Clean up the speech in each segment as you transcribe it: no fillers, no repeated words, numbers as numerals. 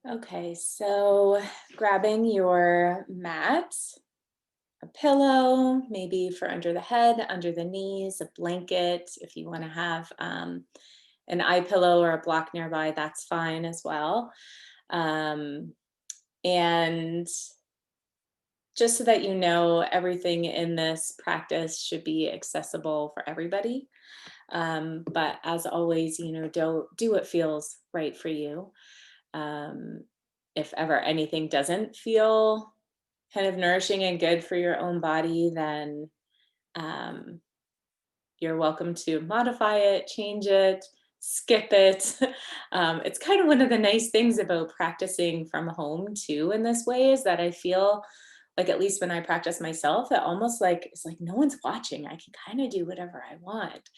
Okay, so grabbing your mat, a pillow, maybe for under the head, under the knees, a blanket. If you want to have an eye pillow or a block nearby, that's fine as well. Um, and just so that you know, everything in this practice should be accessible for everybody. But as always, don't do what feels right for you. Um, if ever anything doesn't feel kind of nourishing and good for your own body, then um, you're welcome to modify it, change it, skip it. It's kind of one of the nice things about practicing from home too in this way is that I feel like, at least when I practice myself, it almost like it's like no one's watching. I can kind of do whatever I want.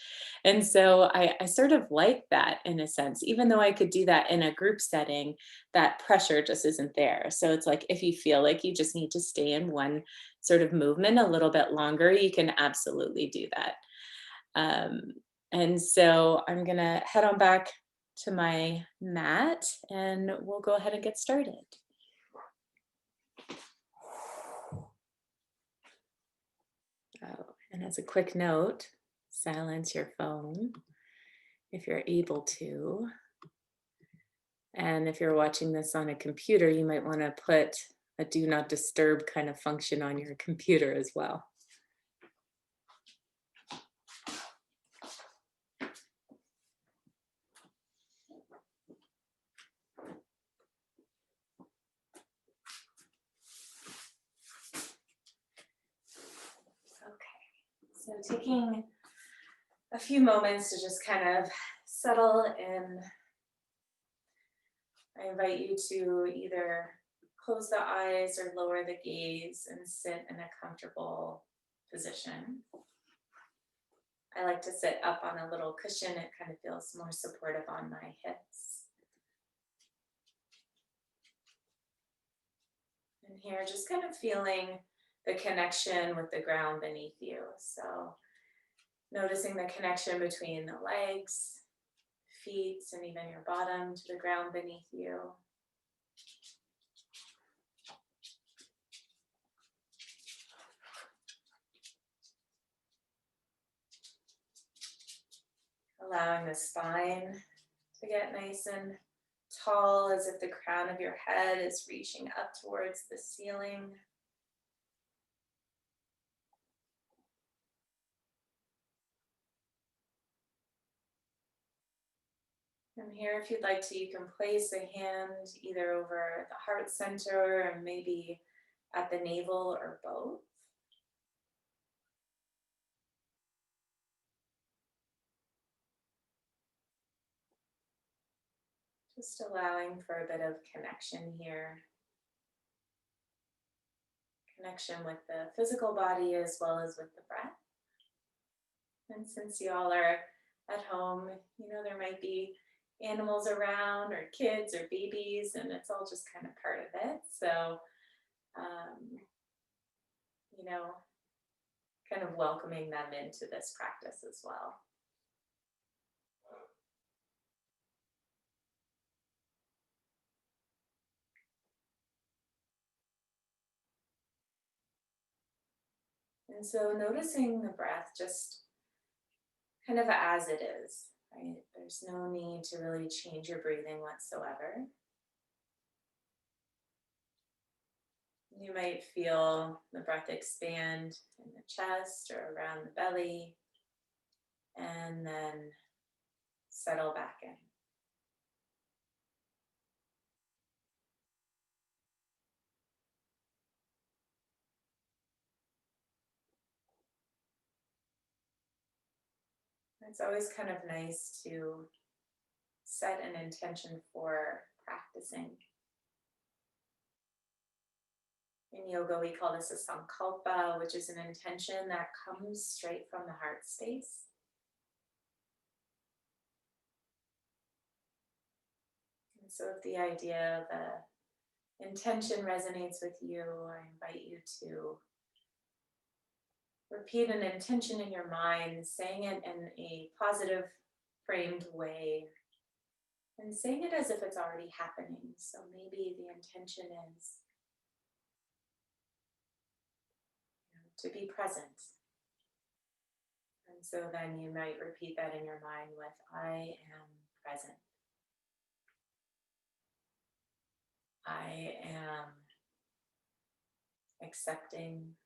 And so I sort of like that in a sense, even though I could do that in a group setting, that pressure just isn't there. So it's like if you feel like you just need to stay in one sort of movement a little bit longer, you can absolutely do that. Um, and so I'm going to head on back to my mat and we'll go ahead and get started. Oh, and as a quick note, silence your phone if you're able to. And if you're watching this on a computer, you might want to put a do not disturb kind of function on your computer as well. Okay, so taking a few moments to just kind of settle in. I invite you to either close the eyes or lower the gaze and sit in a comfortable position. I like to sit up on a little cushion. It kind of feels more supportive on my hips. And here, just kind of feeling the connection with the ground beneath you. So noticing the connection between the legs, feet, and even your bottom to the ground beneath you. Allowing the spine to get nice and tall, as if the crown of your head is reaching up towards the ceiling. And here, if you'd like to, you can place a hand either over the heart center or maybe at the navel or both. Just allowing for a bit of connection here. Connection with the physical body as well as with the breath. And since you all are at home, there might be animals around or kids or babies, and it's all just kind of part of it. So, um, you know, kind of welcoming them into this practice as well. And so noticing the breath just kind of as it is, right? There's no need to really change your breathing whatsoever. You might feel the breath expand in the chest or around the belly, and then settle back in. It's always kind of nice to set an intention for practicing. In yoga, we call this a sankalpa, which is an intention that comes straight from the heart space. And so if the idea of the intention resonates with you, I invite you to repeat an intention in your mind, saying it in a positive framed way, And saying it as if it's already happening. So maybe the intention is, to be present. And so then you might repeat that in your mind with, I am present. I am accepting.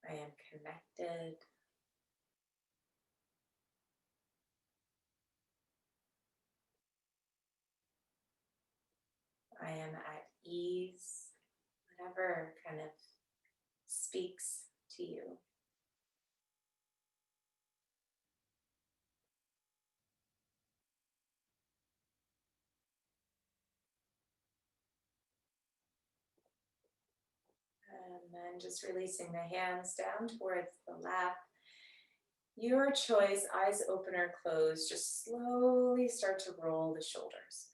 I am connected. I am at ease. Whatever kind of speaks to you. And then just releasing the hands down towards the lap. Your choice, eyes open or closed, just slowly start to roll the shoulders.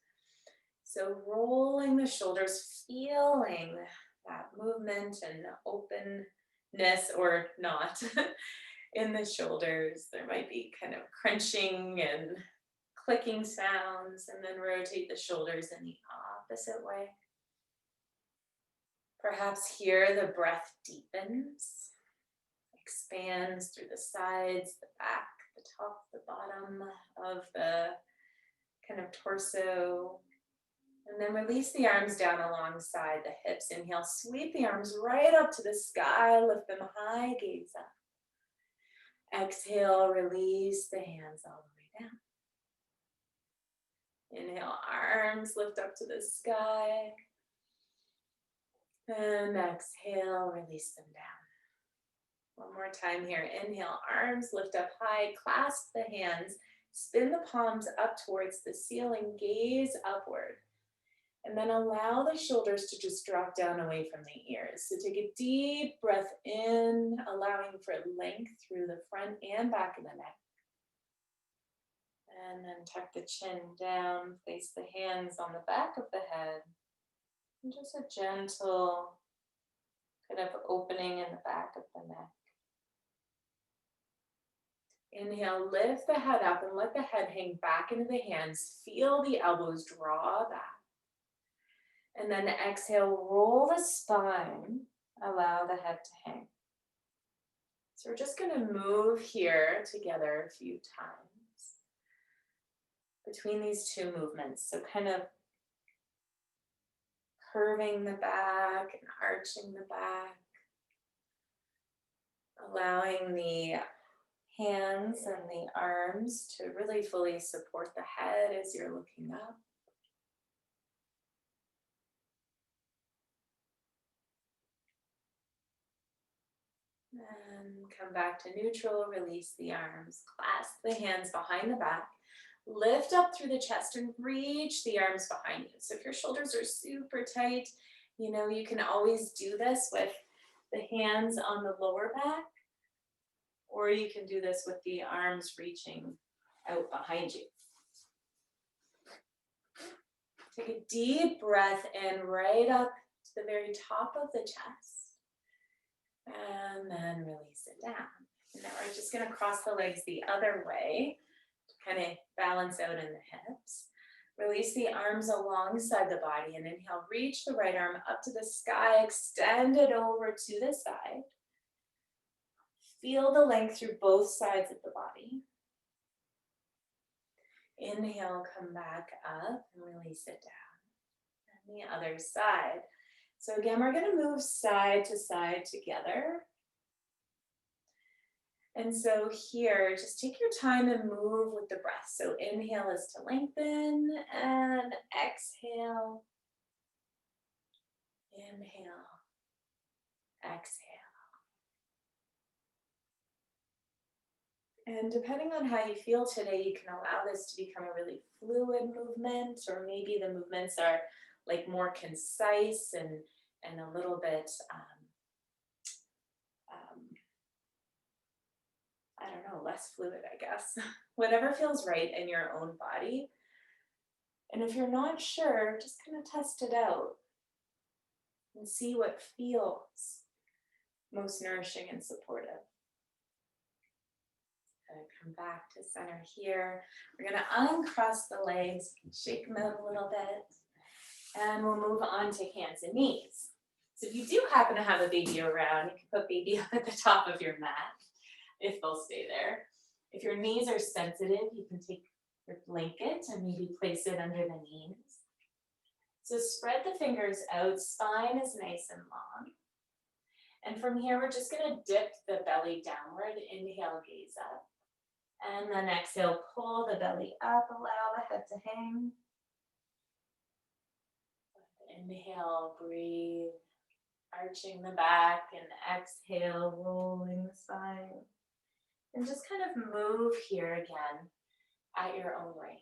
So rolling the shoulders, feeling that movement and openness or not in the shoulders. There might be kind of crunching and clicking sounds, and then rotate the shoulders in the opposite way. Perhaps here the breath deepens, expands through the sides, the back, the top, the bottom of the kind of torso. And then release the arms down alongside the hips. Inhale, sweep the arms right up to the sky, lift them high, gaze up. Exhale, release the hands all the way down. Inhale, arms lift up to the sky. And exhale, release them down. One more time here. Inhale, arms lift up high, clasp the hands, spin the palms up towards the ceiling, gaze upward. And then allow the shoulders to just drop down away from the ears. So take a deep breath in, allowing for length through the front and back of the neck. And then tuck the chin down, place the hands on the back of the head. And just a gentle kind of opening in the back of the neck. Inhale, lift the head up and let the head hang back into the hands. Feel the elbows draw back. And then exhale, roll the spine, allow the head to hang. So we're just going to move here together a few times between these two movements. So kind of curving the back and arching the back, allowing the hands and the arms to really fully support the head as you're looking up. And come back to neutral, release the arms, clasp the hands behind the back, lift up through the chest and reach the arms behind you. So if your shoulders are super tight, you can always do this with the hands on the lower back, or you can do this with the arms reaching out behind you. Take a deep breath in right up to the very top of the chest. And then release it down. Now we're just going to cross the legs the other way to kind of balance out in the hips. Release the arms alongside the body and inhale, reach the right arm up to the sky, extend it over to the side. Feel the length through both sides of the body. Inhale, come back up and release it down. And the other side. So again, we're going to move side to side together. And so here, just take your time and move with the breath. So inhale is to lengthen and exhale. Inhale, exhale. And depending on how you feel today, you can allow this to become a really fluid movement, or maybe the movements are like more concise and a little bit, I don't know, less fluid, I guess. Whatever feels right in your own body. And if you're not sure, just kind of test it out and see what feels most nourishing and supportive. Good. Come back to center here. We're going to uncross the legs, shake them out a little bit, and we'll move on to hands and knees. So if you do happen to have a baby around, you can put baby up at the top of your mat if they'll stay there. If your knees are sensitive, you can take your blanket and maybe place it under the knees. So spread the fingers out, spine is nice and long. And from here, we're just gonna dip the belly downward. Inhale, gaze up. And then exhale, pull the belly up, allow the head to hang. Inhale, breathe, arching the back, and exhale, rolling the spine. And just kind of move here again at your own rate.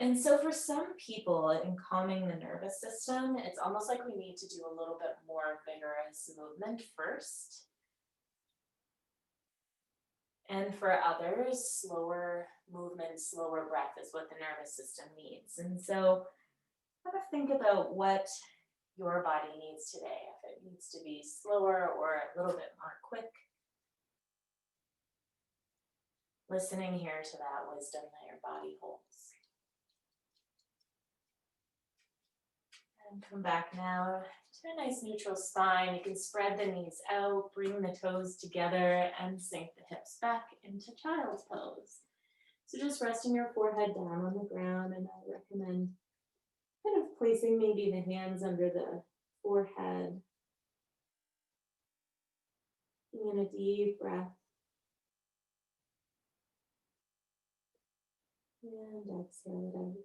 And so for some people, in calming the nervous system, it's almost like we need to do a little bit more vigorous movement first. And for others, slower movement, slower breath is what the nervous system needs. And so kind of think about what your body needs today, if it needs to be slower or a little bit more quick. Listening here to that wisdom that your body holds. And come back now to a nice neutral spine. You can spread the knees out, bring the toes together, and sink the hips back into child's pose. So just resting your forehead down on the ground, and I recommend kind of placing maybe the hands under the forehead. Taking a deep breath. And exhale it out.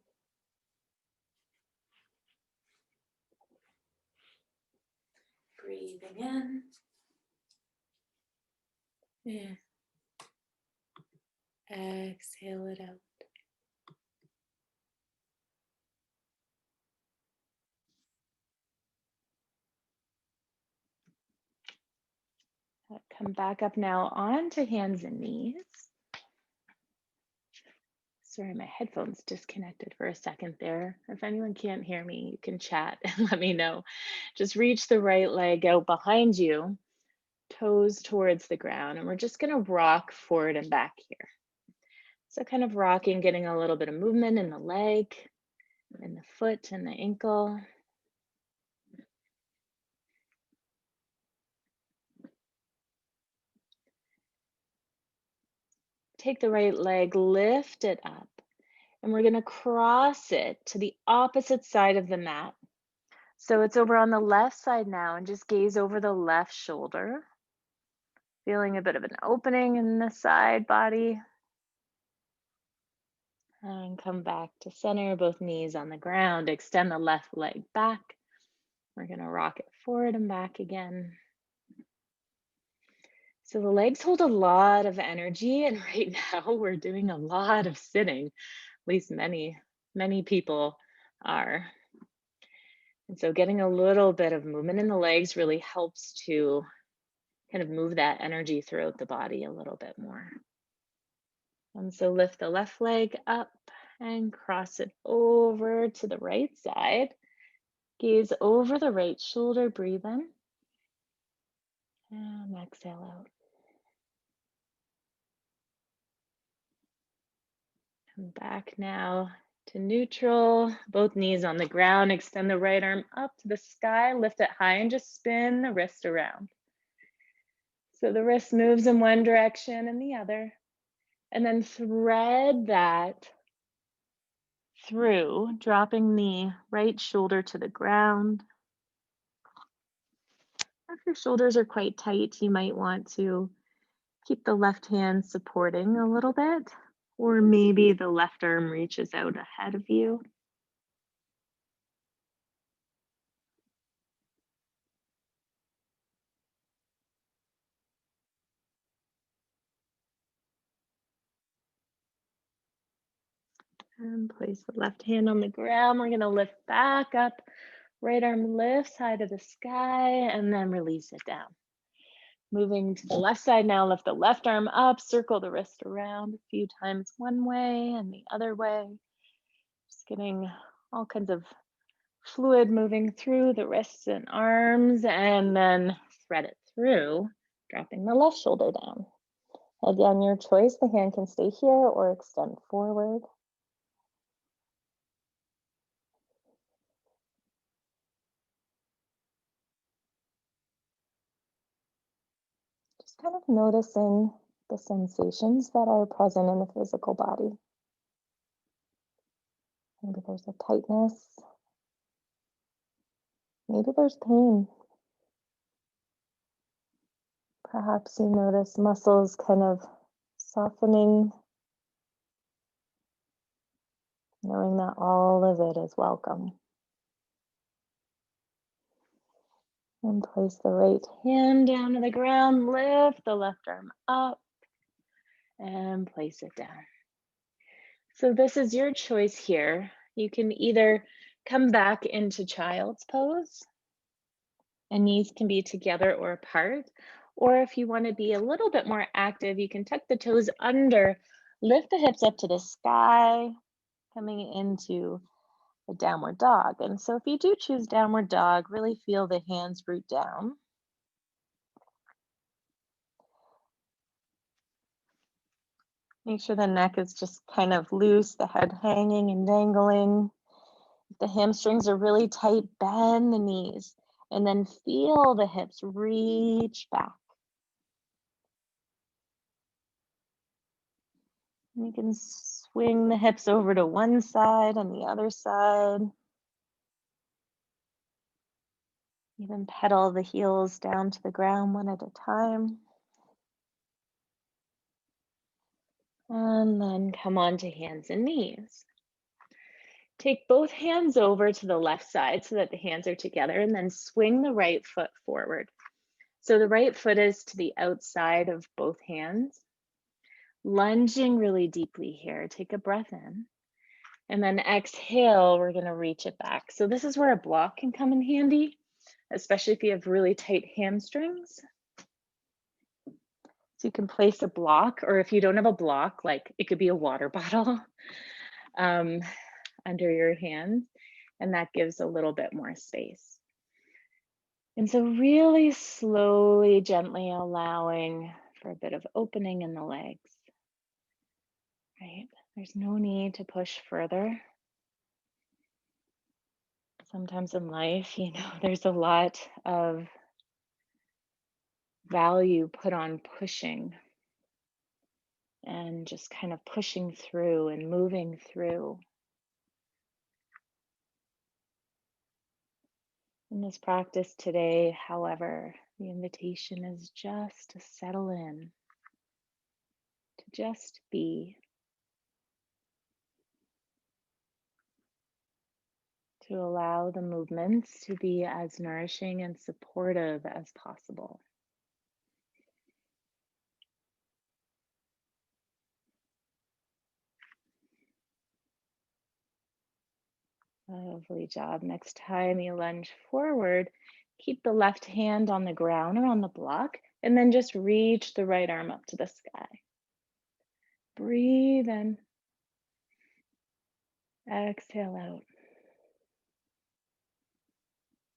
Breathing in. Yeah. Exhale it out. Come back up now onto hands and knees. Sorry, my headphones disconnected for a second there. If anyone can't hear me, you can chat and let me know. Just reach the right leg out behind you, toes towards the ground, and we're just gonna rock forward and back here. So kind of rocking, getting a little bit of movement in the leg, in the foot and the ankle. Take the right leg, lift it up, and we're gonna cross it to the opposite side of the mat. So it's over on the left side now, and just gaze over the left shoulder. Feeling a bit of an opening in the side body. And come back to center, both knees on the ground. Extend the left leg back. We're gonna rock it forward and back again. So the legs hold a lot of energy, and right now we're doing a lot of sitting. At least many people are. And so getting a little bit of movement in the legs really helps to kind of move that energy throughout the body a little bit more. And so lift the left leg up and cross it over to the right side. Gaze over the right shoulder, breathe in. And exhale out. Come back now to neutral, both knees on the ground. Extend the right arm up to the sky, lift it high, and just spin the wrist around. So the wrist moves in one direction and the other. And then thread that through, dropping the right shoulder to the ground. If your shoulders are quite tight, you might want to keep the left hand supporting a little bit, or maybe the left arm reaches out ahead of you. And place the left hand on the ground. We're gonna lift back up. Right arm lifts high to the sky, and then release it down. Moving to the left side now, lift the left arm up, circle the wrist around a few times one way and the other way. Just getting all kinds of fluid moving through the wrists and arms, and then thread it through, dropping the left shoulder down. Again, your choice. The hand can stay here or extend forward. Just kind of noticing the sensations that are present in the physical body. Maybe there's a tightness. Maybe there's pain. Perhaps you notice muscles kind of softening, knowing that all of it is welcome. And place the right hand down to the ground, lift the left arm up, and place it down. So this is your choice here. You can either come back into child's pose, and knees can be together or apart. Or if you want to be a little bit more active, you can tuck the toes under, lift the hips up to the sky, coming into a downward dog. And so if you do choose downward dog, really feel the hands root down. Make sure the neck is just kind of loose, the head hanging and dangling. If the hamstrings are really tight, bend the knees and then feel the hips reach back. You can swing the hips over to one side and the other side. Even pedal the heels down to the ground one at a time. And then come on to hands and knees. Take both hands over to the left side so that the hands are together, and then swing the right foot forward. So the right foot is to the outside of both hands. Lunging really deeply here. Take a breath in. And then exhale, we're going to reach it back. So this is where a block can come in handy, especially if you have really tight hamstrings. So you can place a block, or if you don't have a block, like it could be a water bottle under your hands, and that gives a little bit more space. And so really slowly, gently allowing for a bit of opening in the legs, right? There's no need to push further. Sometimes in life, there's a lot of value put on pushing and just kind of pushing through and moving through. In this practice today, however, the invitation is just to settle in, to just be, to allow the movements to be as nourishing and supportive as possible. Lovely job. Next time you lunge forward, keep the left hand on the ground or on the block, and then just reach the right arm up to the sky. Breathe in. Exhale out.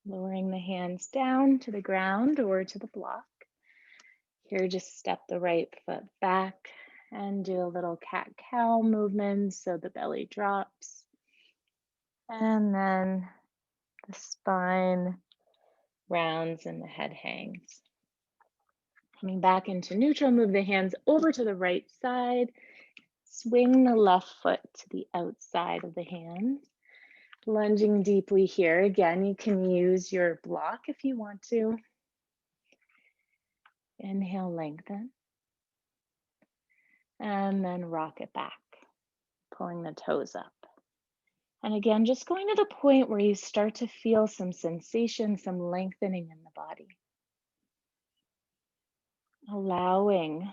Lowering the hands down to the ground or to the block. Here, just step the right foot back and do a little cat-cow movement so the belly drops. And then the spine rounds and the head hangs. Coming back into neutral, move the hands over to the right side. Swing the left foot to the outside of the hand. Lunging deeply here. Again, you can use your block if you want to. Inhale, lengthen. And then rock it back, pulling the toes up. And again, just going to the point where you start to feel some sensation, some lengthening in the body. Allowing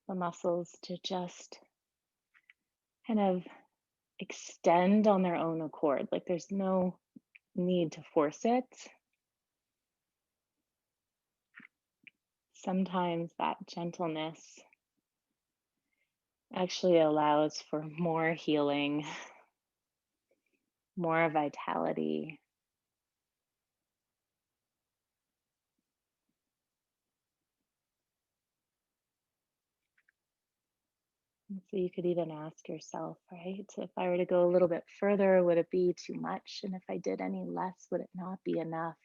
the muscles to just kind of extend on their own accord. Like there's no need to force it. Sometimes that gentleness actually allows for more healing, more vitality. And so you could even ask yourself, right? If I were to go a little bit further, would it be too much? And if I did any less, would it not be enough?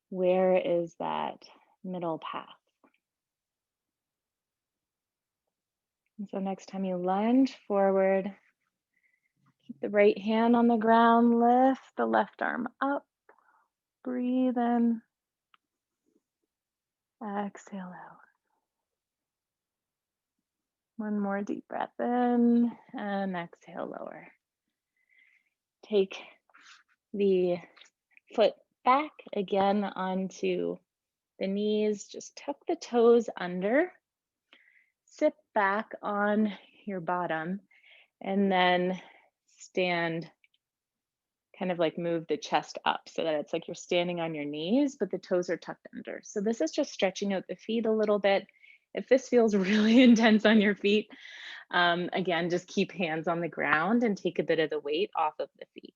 Where is that middle path? And so next time you lunge forward, keep the right hand on the ground, lift the left arm up, breathe in, exhale out. One more deep breath in and exhale lower. Take the foot back again onto the knees. Just tuck the toes under, sit back on your bottom, and then stand, kind of like move the chest up so that it's like you're standing on your knees, but the toes are tucked under. So this is just stretching out the feet a little bit. If this feels really intense on your feet, again, just keep hands on the ground and take a bit of the weight off of the feet.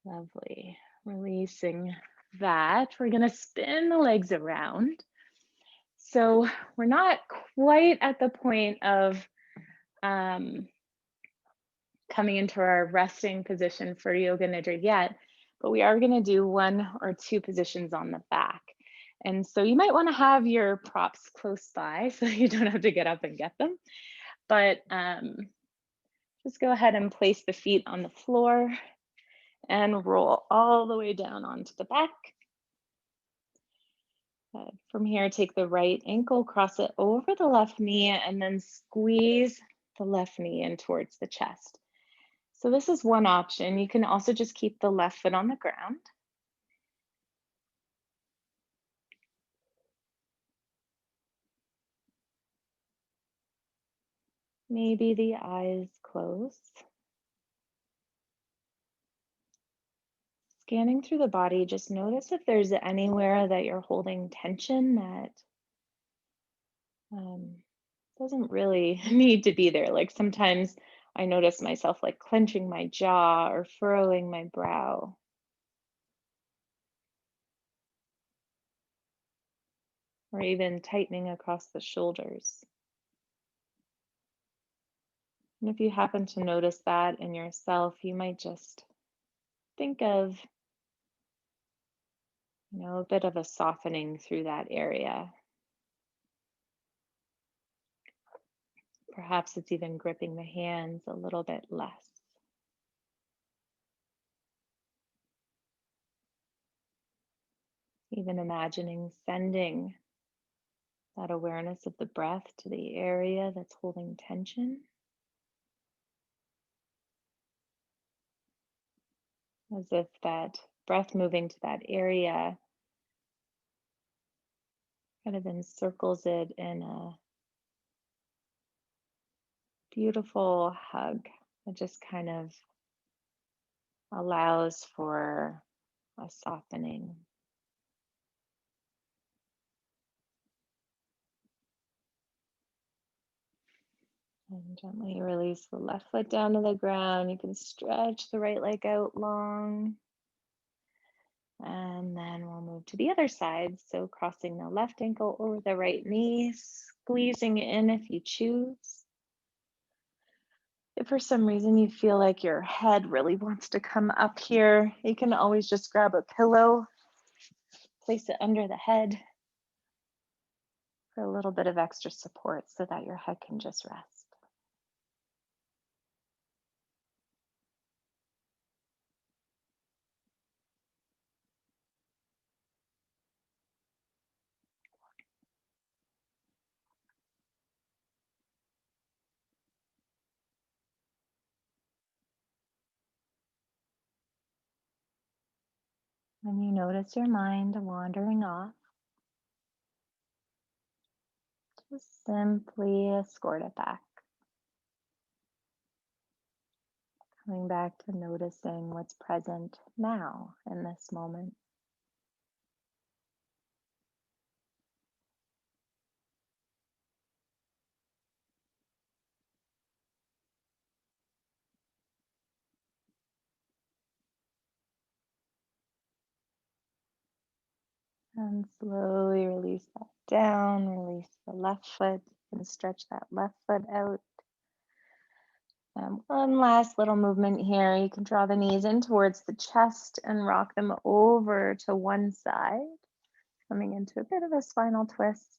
Lovely. Releasing that. We're going to spin the legs around. So we're not quite at the point of coming into our resting position for Yoga Nidra yet, but we are going to do one or two positions on the back. And so you might want to have your props close by so you don't have to get up and get them. But just go ahead and place the feet on the floor and roll all the way down onto the back. From here, take the right ankle, cross it over the left knee, and then squeeze the left knee in towards the chest. So this is one option. You can also just keep the left foot on the ground. Maybe the eyes closed. Scanning through the body, just notice if there's anywhere that you're holding tension that doesn't really need to be there. Like sometimes I notice myself like clenching my jaw or furrowing my brow. Or even tightening across the shoulders. And if you happen to notice that in yourself, you might just think of, a bit of a softening through that area. Perhaps it's even gripping the hands a little bit less. Even imagining sending that awareness of the breath to the area that's holding tension. As if that breath moving to that area kind of encircles it in a beautiful hug that just kind of allows for a softening. And gently release the left foot down to the ground. You can stretch the right leg out long. And then we'll move to the other side. So crossing the left ankle over the right knee, squeezing in if you choose. If for some reason you feel like your head really wants to come up here, you can always just grab a pillow, place it under the head for a little bit of extra support so that your head can just rest. When you notice your mind wandering off, just simply escort it back. Coming back to noticing what's present now in this moment. And slowly release that down, release the left foot, and stretch that left foot out. And one last little movement here. You can draw the knees in towards the chest and rock them over to one side, coming into a bit of a spinal twist.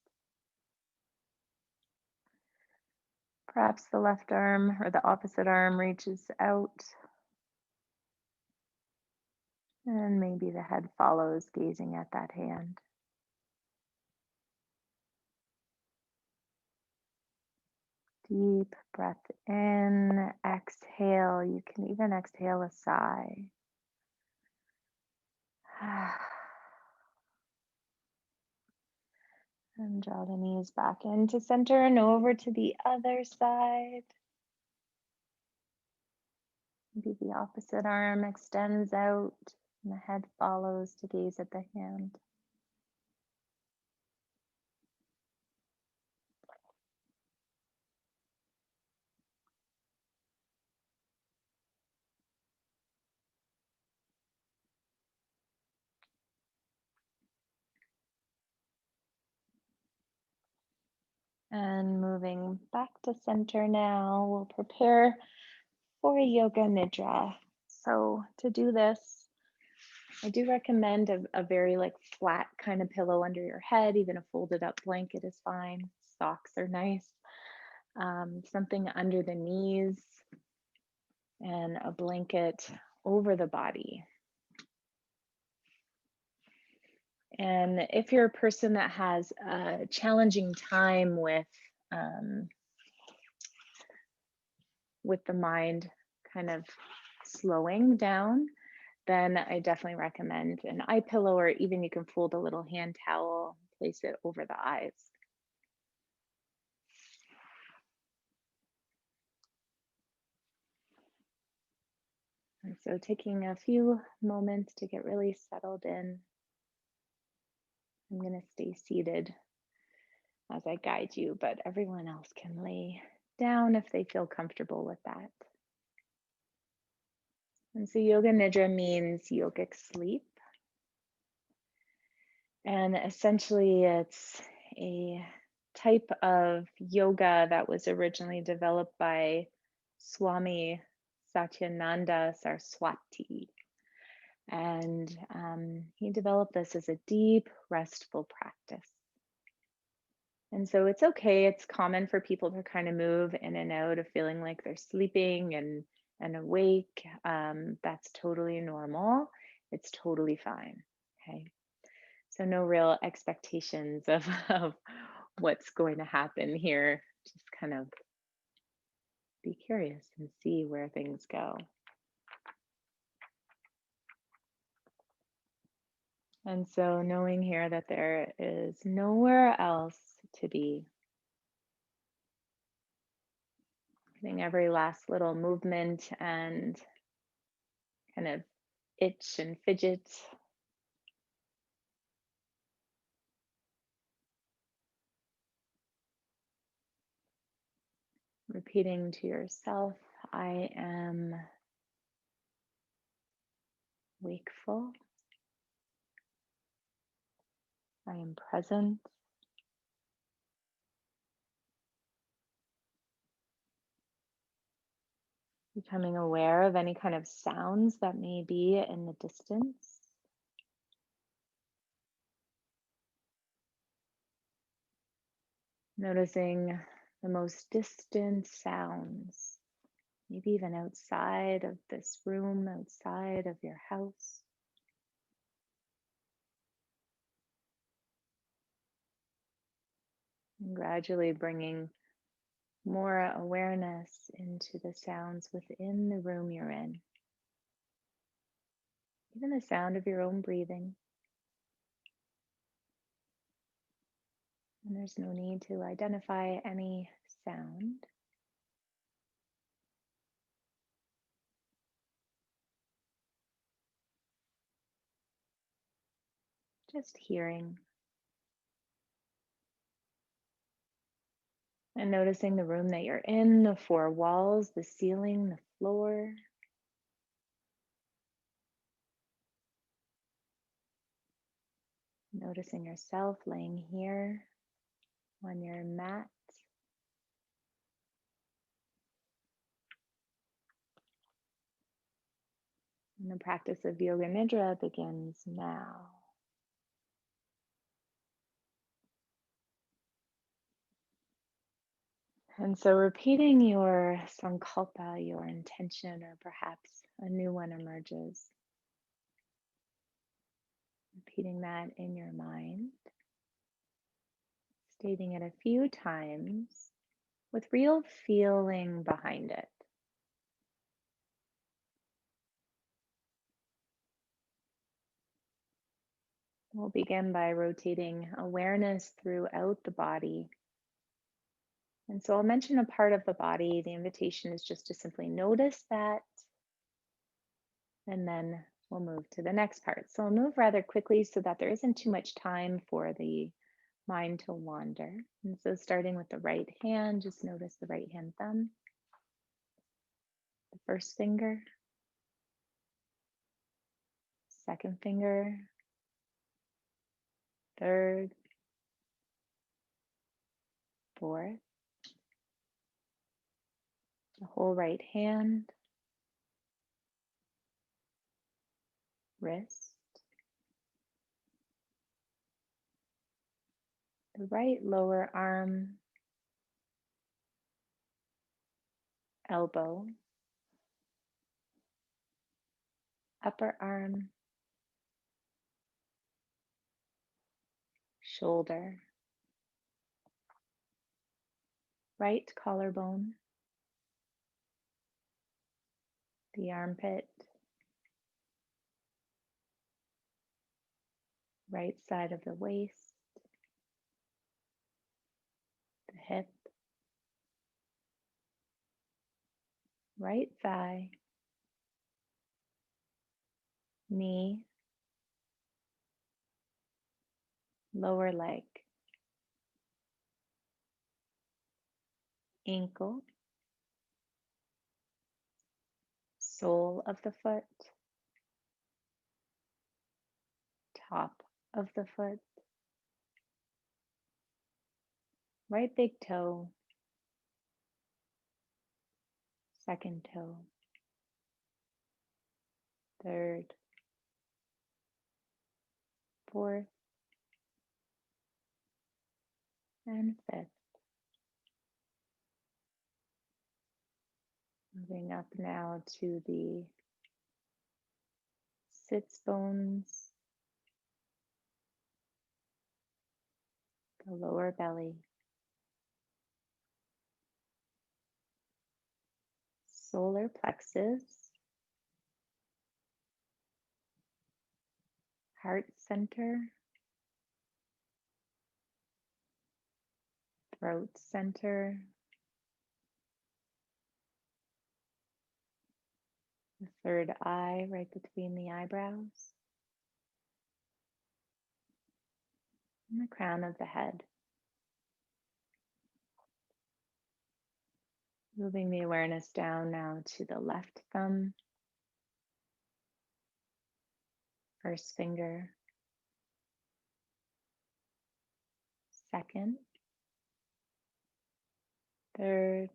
Perhaps the left arm or the opposite arm reaches out. And maybe the head follows, gazing at that hand. Deep breath in, exhale. You can even exhale a sigh. And draw the knees back into center and over to the other side. Maybe the opposite arm extends out and the head follows to gaze at the hand. And moving back to center now, we'll prepare for a yoga nidra. So to do this, I do recommend a very like flat kind of pillow under your head. Even a folded up blanket is fine. Socks are nice. Something under the knees and a blanket over the body. And if you're a person that has a challenging time with the mind kind of slowing down, then I definitely recommend an eye pillow, or even you can fold a little hand towel, place it over the eyes. And so taking a few moments to get really settled in. I'm going to stay seated as I guide you, but everyone else can lay down if they feel comfortable with that. And so Yoga Nidra means yogic sleep. And essentially it's a type of yoga that was originally developed by Swami Satyananda Saraswati. And he developed this as a deep, restful practice. And so it's okay, it's common for people to kind of move in and out of feeling like they're sleeping and awake. That's totally normal. It's totally fine. Okay. So no real expectations of what's going to happen here. Just kind of be curious and see where things go. And so knowing here that there is nowhere else to be. Getting every last little movement and kind of itch and fidget. Repeating to yourself, I am wakeful. I am present. Becoming aware of any kind of sounds that may be in the distance. Noticing the most distant sounds, maybe even outside of this room, outside of your house. And gradually bringing more awareness into the sounds within the room you're in. Even the sound of your own breathing. And there's no need to identify any sound. Just hearing. And noticing the room that you're in, the four walls, the ceiling, the floor. Noticing yourself laying here on your mat. And the practice of Yoga Nidra begins now. And so repeating your sankalpa, your intention, or perhaps a new one emerges. Repeating that in your mind, stating it a few times with real feeling behind it. We'll begin by rotating awareness throughout the body. And so I'll mention a part of the body. The invitation is just to simply notice that, and then we'll move to the next part. So I'll move rather quickly so that there isn't too much time for the mind to wander. And so starting with the right hand, just notice the right hand thumb, the first finger, second finger, third, fourth, the whole right hand, wrist, the right lower arm, elbow, upper arm, shoulder, right collarbone, the armpit, right side of the waist, the hip, right thigh, knee, lower leg, ankle, sole of the foot, top of the foot, right big toe, second toe, third, fourth, and fifth. Moving up now to the sits bones, the lower belly, solar plexus, heart center, throat center, the third eye right between the eyebrows, and the crown of the head. Moving the awareness down now to the left thumb, first finger, second, third,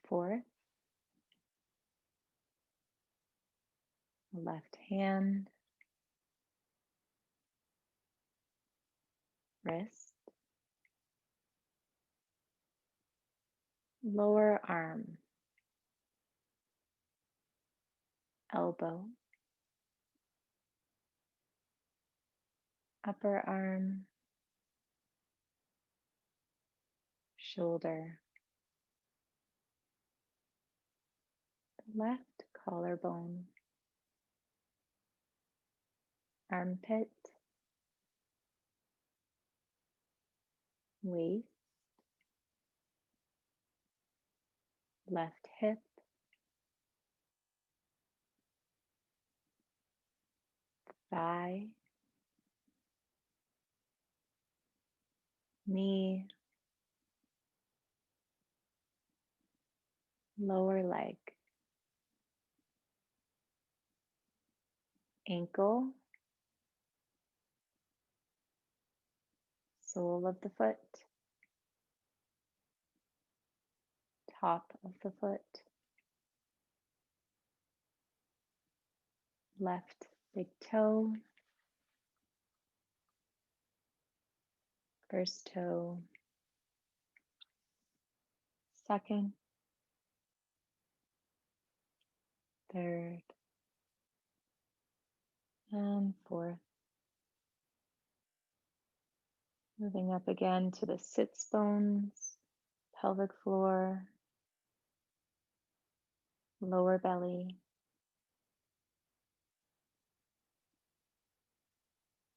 fourth, left hand, wrist, lower arm, elbow, upper arm, shoulder, left collarbone, armpit, waist, left hip, thigh, knee, lower leg, ankle, sole of the foot, top of the foot, left big toe, first toe, second, third, and fourth. Moving up again to the sits bones, pelvic floor, lower belly,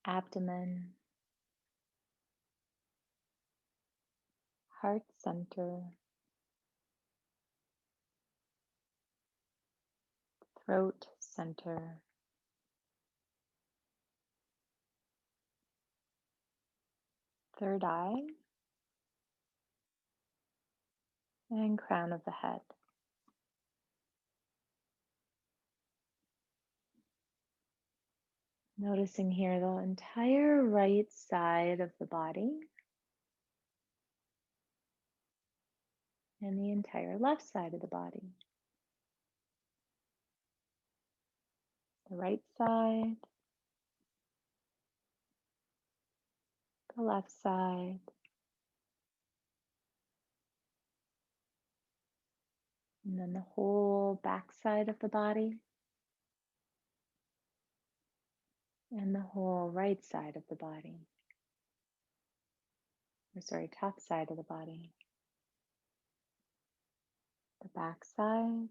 abdomen, heart center, throat center, third eye, and crown of the head. Noticing here the entire right side of the body and the entire left side of the body. The right side, the left side, and then the whole back side of the body, and the whole right side of the body. Or sorry, top side of the body. The back side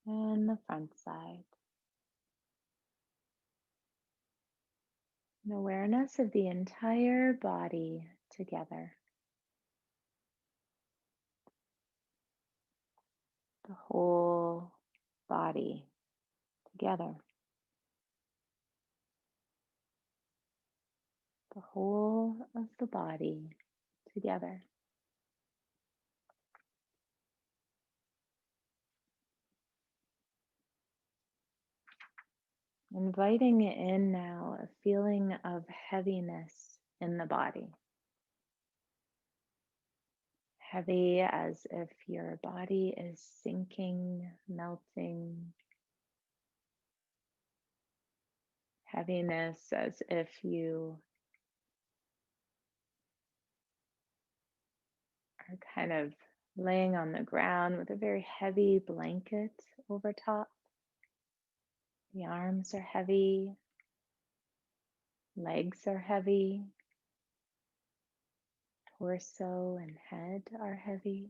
and the front side. An awareness of the entire body together. The whole body together. The whole of the body together. Inviting in now a feeling of heaviness in the body. Heavy as if your body is sinking, melting. Heaviness as if you are kind of laying on the ground with a very heavy blanket over top. The arms are heavy, legs are heavy, torso and head are heavy.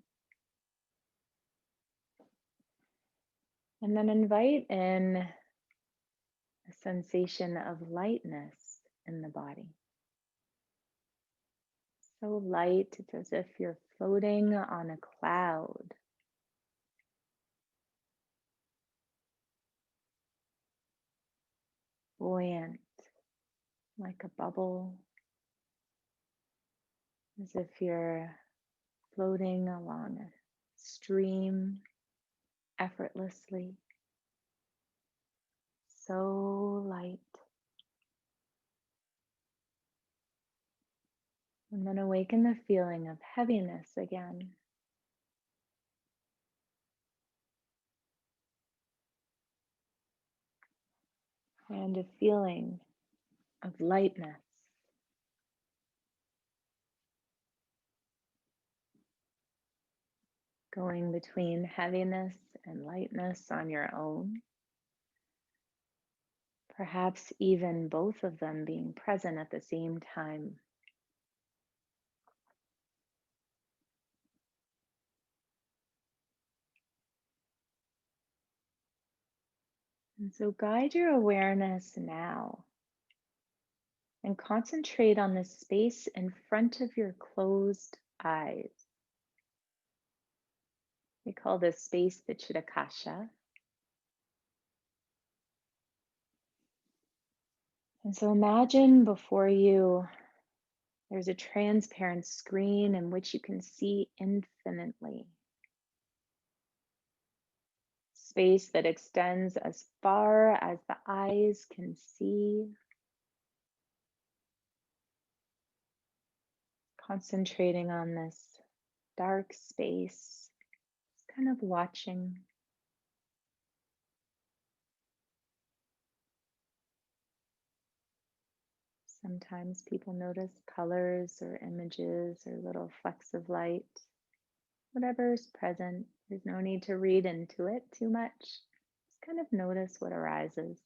And then invite in a sensation of lightness in the body. So light, it's as if you're floating on a cloud. Buoyant, like a bubble, as if you're floating along a stream effortlessly. So light. And then awaken the feeling of heaviness again. And a feeling of lightness. Going between heaviness and lightness on your own. Perhaps even both of them being present at the same time. And so guide your awareness now and concentrate on the space in front of your closed eyes. We call this space the Chitakasha. And so imagine before you, there's a transparent screen in which you can see infinitely. Space that extends as far as the eyes can see. concentrating on this dark space, just kind of watching. Sometimes people notice colors or images or little flecks of light. Whatever is present, there's no need to read into it too much. Just kind of notice what arises.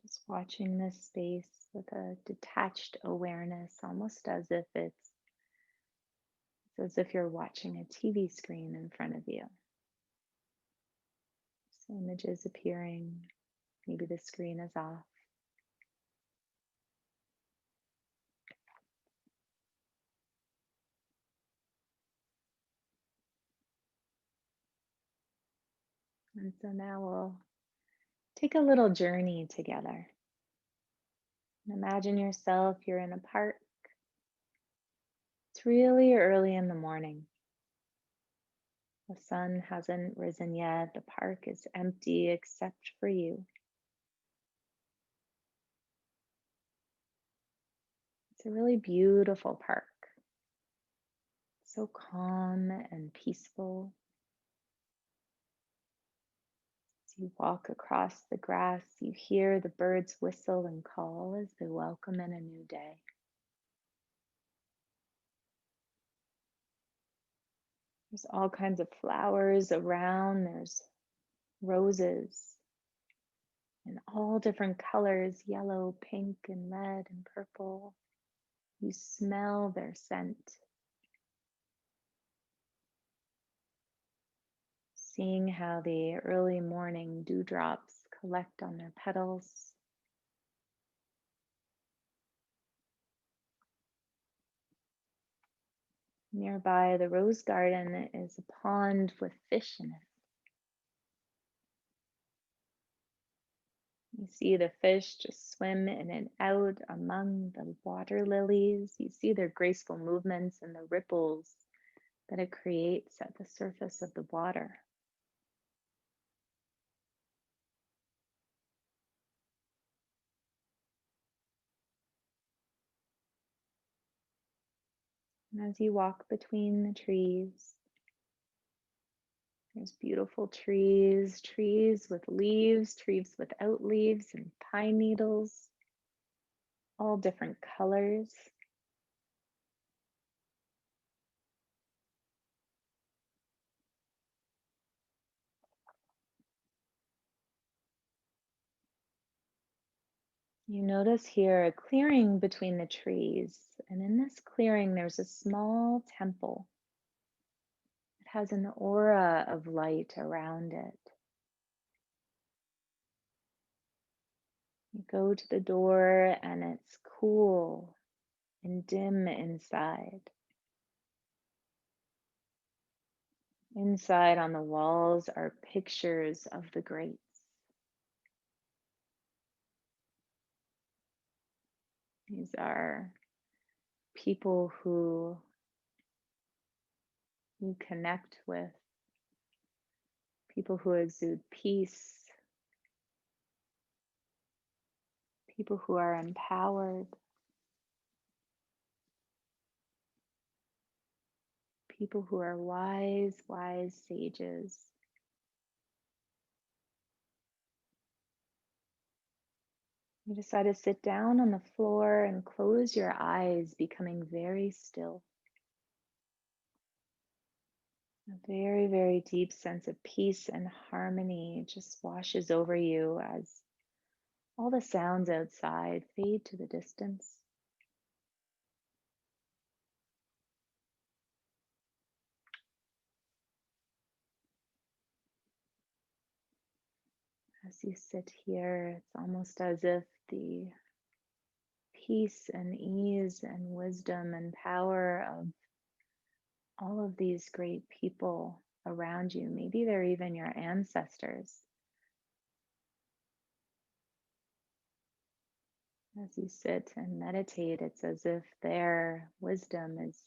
Just watching this space with a detached awareness, almost as if you're watching a TV screen in front of you. So images appearing, maybe the screen is off. And so now we'll take a little journey together. Imagine yourself, you're in a park. It's really early in the morning. The sun hasn't risen yet. The park is empty except for you. It's a really beautiful park. So calm and peaceful. As you walk across the grass, you hear the birds whistle and call as they welcome in a new day. There's all kinds of flowers around. There's roses in all different colors, yellow, pink, and red, and purple. You smell their scent, seeing how the early morning dewdrops collect on their petals. Nearby, the rose garden is a pond with fish in it. You see the fish just swim in and out among the water lilies. You see their graceful movements and the ripples that it creates at the surface of the water. And as you walk between the trees, there's beautiful trees, trees with leaves, trees without leaves, and pine needles, all different colors. You notice here a clearing between the trees, and in this clearing, there's a small temple. It has an aura of light around it. You go to the door, and it's cool and dim inside. Inside on the walls are pictures of the greats. These are people who you connect with, people who exude peace, people who are empowered, people who are wise, wise sages. You decide to sit down on the floor and close your eyes, becoming very still. A very, very deep sense of peace and harmony just washes over you as all the sounds outside fade to the distance. As you sit here, it's almost as if the peace and ease and wisdom and power of all of these great people around you, maybe they're even your ancestors, As you sit and meditate, it's as if their wisdom is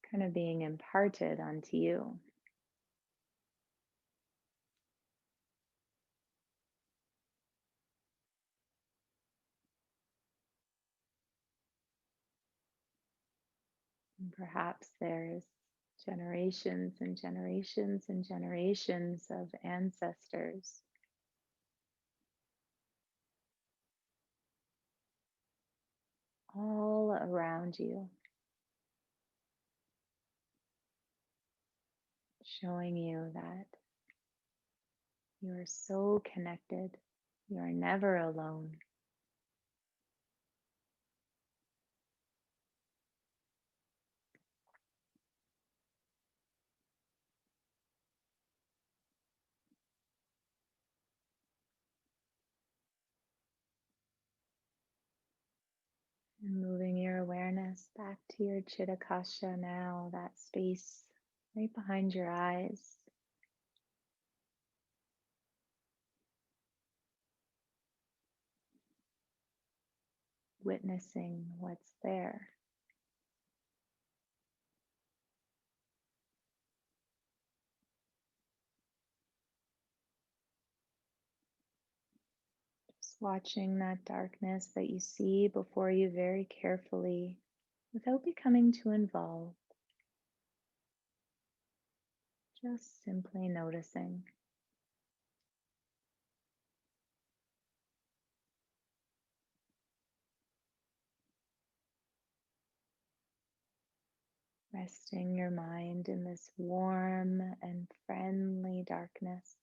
kind of being imparted onto you. And perhaps there's generations and generations and generations of ancestors all around you, showing you that you are so connected. You are never alone. And moving your awareness back to your Chitakasha now, that space right behind your eyes. Witnessing what's there. Just watching that darkness that you see before you very carefully without becoming too involved. Just simply noticing. Resting your mind in this warm and friendly darkness.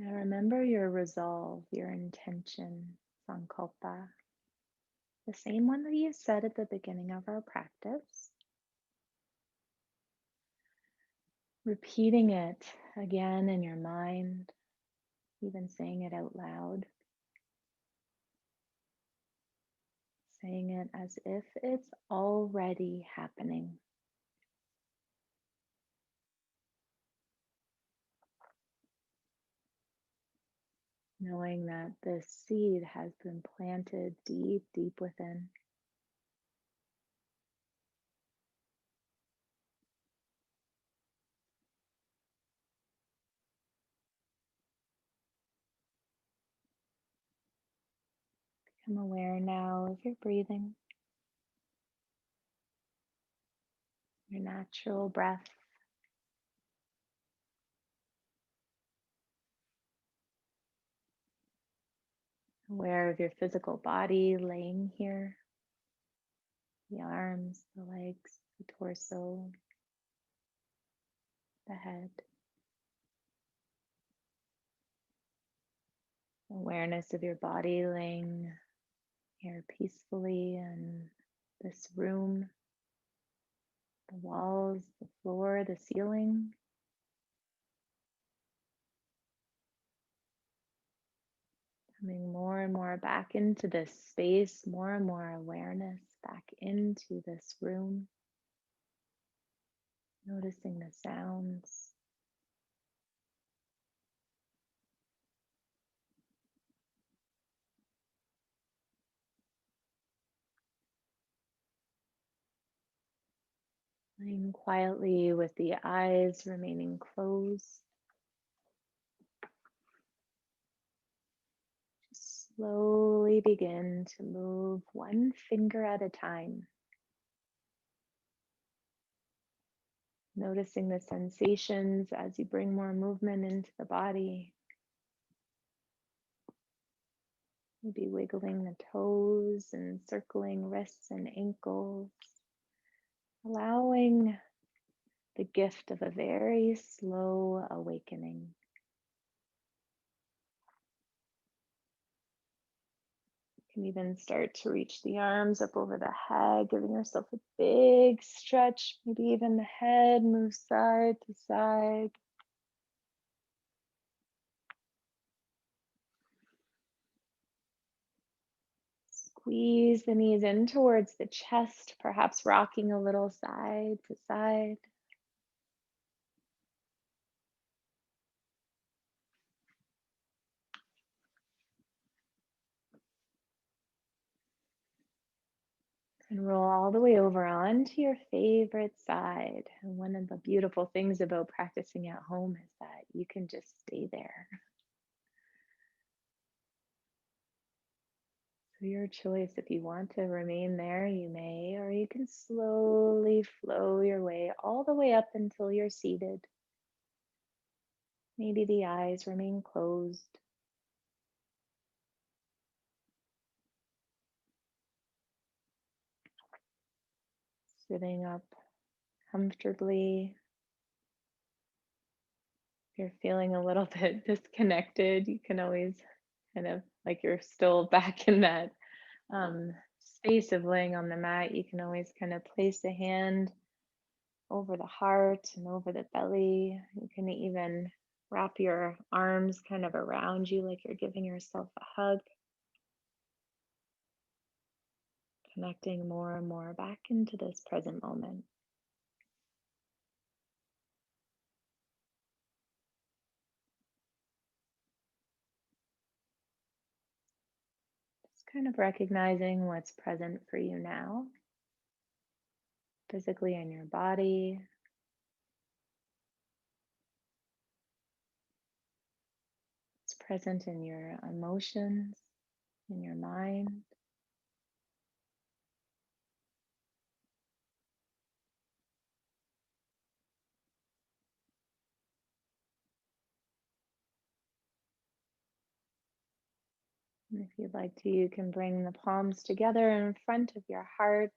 Now remember your resolve, your intention, sankalpa, the same one that you said at the beginning of our practice. Repeating it again in your mind, even saying it out loud, saying it as if it's already happening. Knowing that this seed has been planted deep, deep within. Become aware now of your breathing, your natural breath. Aware of your physical body laying here, the arms, the legs, the torso, the head. Awareness of your body laying here peacefully in this room, the walls, the floor, the ceiling. Coming more and more back into this space, more and more awareness back into this room. Noticing the sounds. Lying quietly with the eyes remaining closed. Just slowly begin to move one finger at a time. Noticing the sensations as you bring more movement into the body. Maybe wiggling the toes and circling wrists and ankles. Allowing the gift of a very slow awakening. You can even start to reach the arms up over the head, giving yourself a big stretch. Maybe even the head moves side to side. Squeeze the knees in towards the chest, perhaps rocking a little side to side. And roll all the way over onto your favorite side. And one of the beautiful things about practicing at home is that you can just stay there. So your choice, if you want to remain there, you may, or you can slowly flow your way all the way up until you're seated. Maybe the eyes remain closed. Sitting up comfortably. If you're feeling a little bit disconnected, you can always kind of like you're still back in that space of laying on the mat. You can always kind of place a hand over the heart and over the belly. You can even wrap your arms kind of around you like you're giving yourself a hug, connecting more and more back into this present moment. Just kind of recognizing what's present for you now, physically in your body. It's present in your emotions, in your mind. And if you'd like to, you can bring the palms together in front of your heart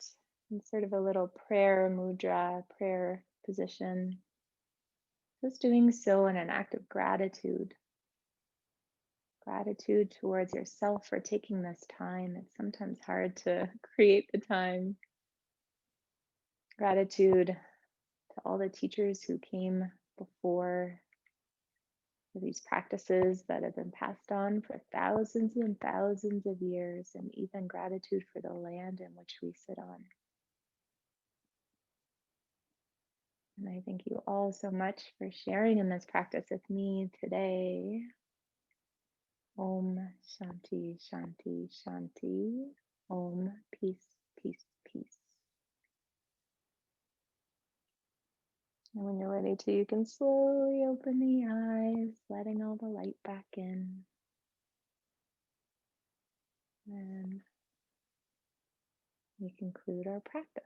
in sort of a little prayer mudra, prayer position. Just doing so in an act of gratitude. Gratitude towards yourself for taking this time. It's sometimes hard to create the time. Gratitude to all the teachers who came before, for these practices that have been passed on for thousands and thousands of years, and even gratitude for the land in which we sit on. And I thank you all so much for sharing in this practice with me today. Om Shanti Shanti Shanti. Om Peace Peace Peace. And when you're ready to, you can slowly open the eyes, letting all the light back in. And we conclude our practice.